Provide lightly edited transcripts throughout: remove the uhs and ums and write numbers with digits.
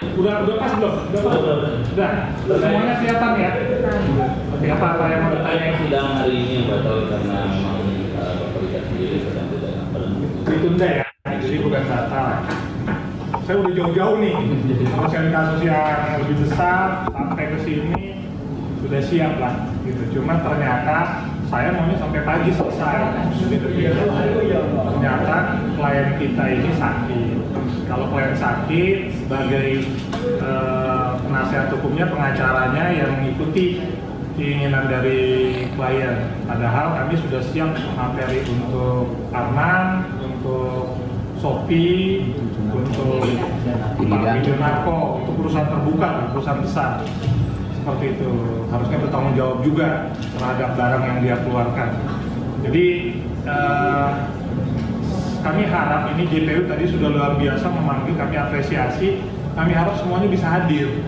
Udah pas belum? Udah. Semuanya kelihatan ya? Oke, apa yang mau Yang ditanya? sidang hari ini yang batal karena memang Bapak lihat sendiri sedang tidak Ditunda ya? Jadi bukan batal. Saya udah jauh-jauh nih. Kalau saya kasus yang lebih besar sampai ke sini sudah siap lah. Gitu. Cuma ternyata saya maunya sampai pagi selesai. Ternyata klien kita ini sakit. Kalau klien sakit, sebagai penasihat hukumnya, pengacaranya yang mengikuti keinginan dari klien. Padahal kami sudah siap materi untuk Arman, untuk Shopee, untuk Video Narko, itu perusahaan terbuka, perusahaan besar. Seperti itu, harusnya bertanggung jawab juga terhadap barang yang dia keluarkan. Jadi kami harap ini JPU tadi sudah luar biasa memanggil, kami apresiasi. Kami harap semuanya bisa hadir.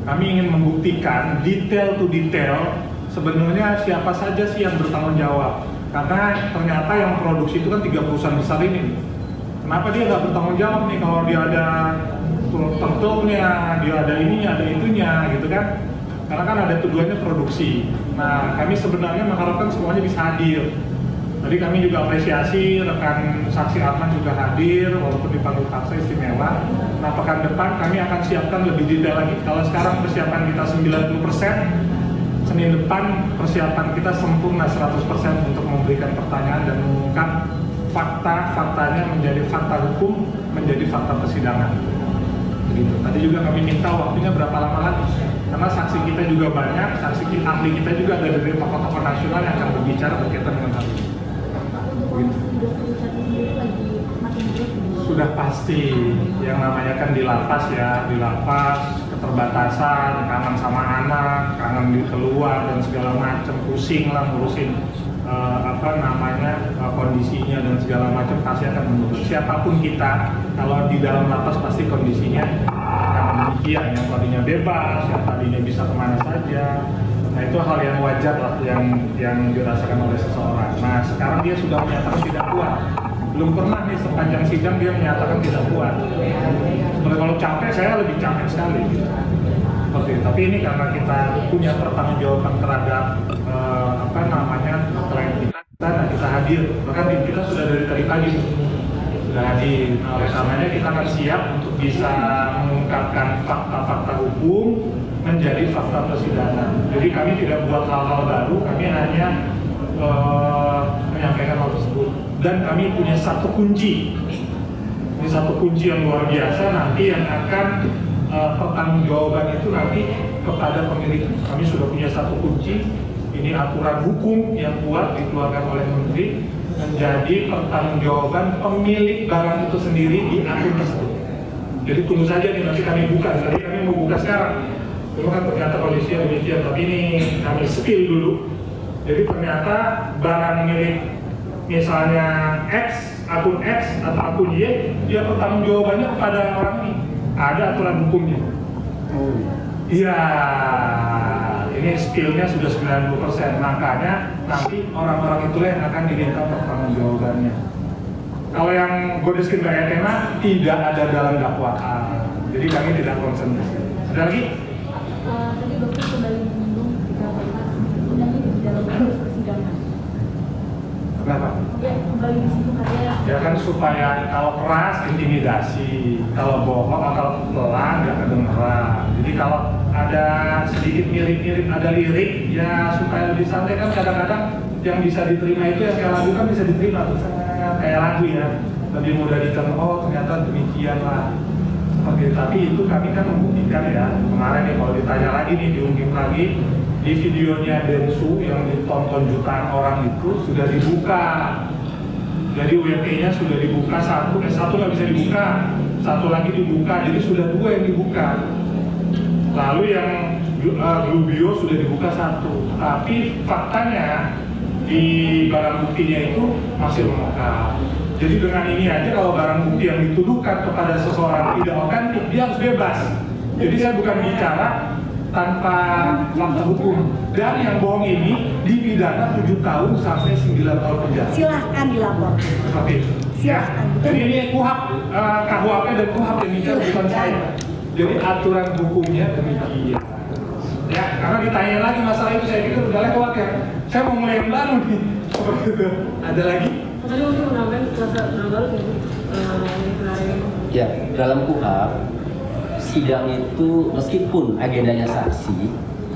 Kami ingin membuktikan detail to detail sebenarnya siapa saja sih yang bertanggung jawab. Karena ternyata yang produksi itu kan 3 perusahaan besar ini. Kenapa dia nggak bertanggung jawab nih kalau dia ada tertutupnya, dia ada ininya, ada itunya gitu kan? Karena kan ada tujuannya produksi. Nah, kami sebenarnya mengharapkan semuanya bisa hadir. Tadi kami juga apresiasi rekan saksi Arman juga hadir walaupun dipanggil paksa istimewa. Nah, pekan depan kami akan siapkan lebih detail lagi. Kalau sekarang persiapan kita 90%, Senin depan persiapan kita sempurna 100% untuk memberikan pertanyaan dan mengungkap fakta-faktanya menjadi fakta hukum, menjadi fakta persidangan. Begitu. Tadi juga kami minta waktunya berapa lama lagi. Karena saksi kita juga banyak, saksi kita, ahli kita juga ada dari tokoh-tokoh nasional yang akan berbicara berkaitan dengan hal ini. Sudah pasti yang namanya kan di lapas ya, di lapas keterbatasan, kangen sama anak, kangen di keluar dan segala macam, pusing lah ngurusin kondisinya dan segala macam, pasti akan menurun. Siapapun kita, kalau di dalam lapas pasti kondisinya akan demikian, yang tadinya bebas, yang tadinya bisa kemana saja. Nah, itu hal yang wajar lah yang dirasakan oleh seseorang. Nah, sekarang dia sudah menyatakan tidak kuat. Belum pernah nih sepanjang sidang dia menyatakan tidak kuat. Sebenarnya kalau capek, saya lebih capek sekali. Seperti itu. Tapi ini karena kita punya pertanggungjawaban terhadap klien kita, dan kita hadir. Bahkan tim kita sudah dari tadi pagi sudah hadir. Nah, oleh karenanya kita akan siap untuk bisa mengungkapkan fakta-fakta hukum menjadi fakta persidangan. Jadi kami tidak buat hal-hal baru, kami hanya menyampaikan hal tersebut. Dan kami punya satu kunci. Ini satu kunci yang luar biasa nanti yang akan pertanggungjawaban itu nanti kepada pemilik. Kami sudah punya satu kunci. Ini aturan hukum yang kuat dikeluarkan oleh Menteri menjadi pertanggungjawaban pemilik barang itu sendiri di akun tersebut. Jadi tunggu saja nih, nanti kami buka. Jadi kami mau buka sekarang. Cuma kan ternyata kondisi demikian, tapi ini kami spill dulu. Jadi ternyata barang milik misalnya X, akun X atau akun Y, dia pertanggungjawabannya kepada orang ini. Ada aturan hukumnya. Iya, ini skillnya sudah 90%, makanya nanti orang-orang itulah yang akan diminta pertanggungjawabannya. Kalau yang Godeskin Gaya Tema tidak ada dalam dakwaan, jadi kami tidak konsen. Ada lagi? Tadi dokter kembali menyinggung jika Bapak sebenarnya di dalam proses persidangan. Kenapa? Ya, kembali disinggung katanya. Ya kan supaya kalau keras intimidasi, kalau bohong atau pelan nggak kedengeran. Jadi kalau ada sedikit mirip-mirip, ada lirik, ya supaya lebih santai kan kadang-kadang yang bisa diterima itu yang kayak lagu kan bisa diterima tuh kayak lagu ya, lebih mudah dicerna. Oh ternyata demikian lah. Oke, tapi itu kami kan membuktikan ya. Kemarin nih kalau ditanya lagi nih, diungkit lagi di videonya Densu yang ditonton jutaan orang itu sudah dibuka. Jadi WP-nya sudah dibuka satu nggak bisa dibuka, satu lagi dibuka, jadi sudah 2 yang dibuka. Lalu yang Glubio sudah dibuka 1, tapi faktanya di barang buktinya itu masih lengkap. Jadi dengan ini aja kalau barang bukti yang dituduhkan kepada seseorang tidak otentik, dia harus bebas. Jadi saya bukan bicara tanpa fakta hukum. Dan yang bohong ini dipidana 7 tahun sampai 9 tahun penjara. Silahkan dilapor. Seperti itu. Silahkan. Jadi ini KUHP dan KUHP yang bicara bukan saya. Jadi aturan hukumnya demikian. Ya, karena ditanya lagi masalah itu saya pikir udah lewat ya. Saya mau mulai yang baru nih. Seperti itu. Ada lagi? Tadi mungkin menambahkan kuasa penambal ini kemarin. Ya, dalam KUHP sidang itu meskipun agendanya saksi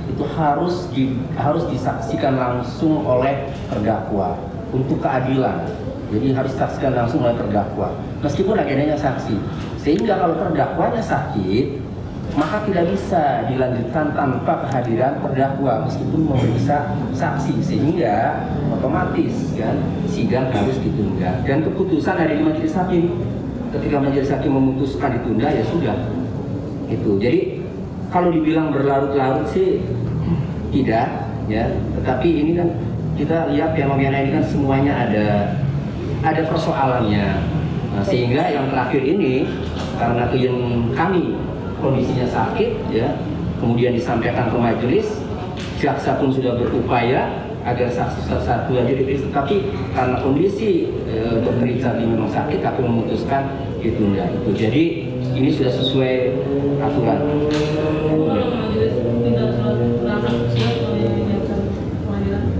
itu harus disaksikan langsung oleh terdakwa untuk keadilan. Jadi harus disaksikan langsung oleh terdakwa meskipun agendanya saksi. Sehingga kalau terdakwanya sakit maka tidak bisa dilanjutkan tanpa kehadiran terdakwa meskipun memeriksa saksi, sehingga otomatis kan sidang harus ditunda dan keputusan ada di majelis hakim. Ketika majelis hakim memutuskan ditunda ya sudah itu. Jadi kalau dibilang berlarut-larut sih tidak ya, tetapi ini kan kita lihat fenomena ini kan semuanya ada persoalannya. Nah, sehingga yang terakhir ini karena klien kami kondisinya sakit ya, kemudian disampaikan ke majelis, jaksa pun sudah berupaya agar saksi satu aja diperiksa, tapi karena kondisi dokter Richard ini memang sakit, tapi memutuskan ditunda itu. Jadi ini sudah sesuai aturan.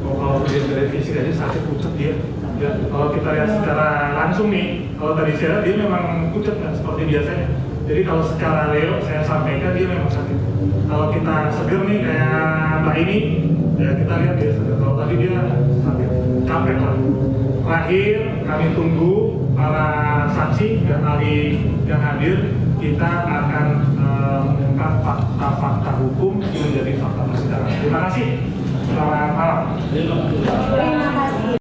Kalau dia direvisi aja sakit pucat dia. Ya, kalau kita lihat secara langsung nih, kalau tadi saya lihat dia memang pucat kan seperti biasanya. Jadi kalau secara real saya sampaikan dia memang sakit. Kalau kita seger nih kayak Mbak ini, ya kita lihat dia seger. Kalau tadi dia sakit, capek lah. Terakhir kami tunggu para saksi dan ahli yang hadir. Kita akan mengungkap fakta-fakta hukum menjadi fakta persidangan. Terima kasih. Selamat malam. Terima kasih.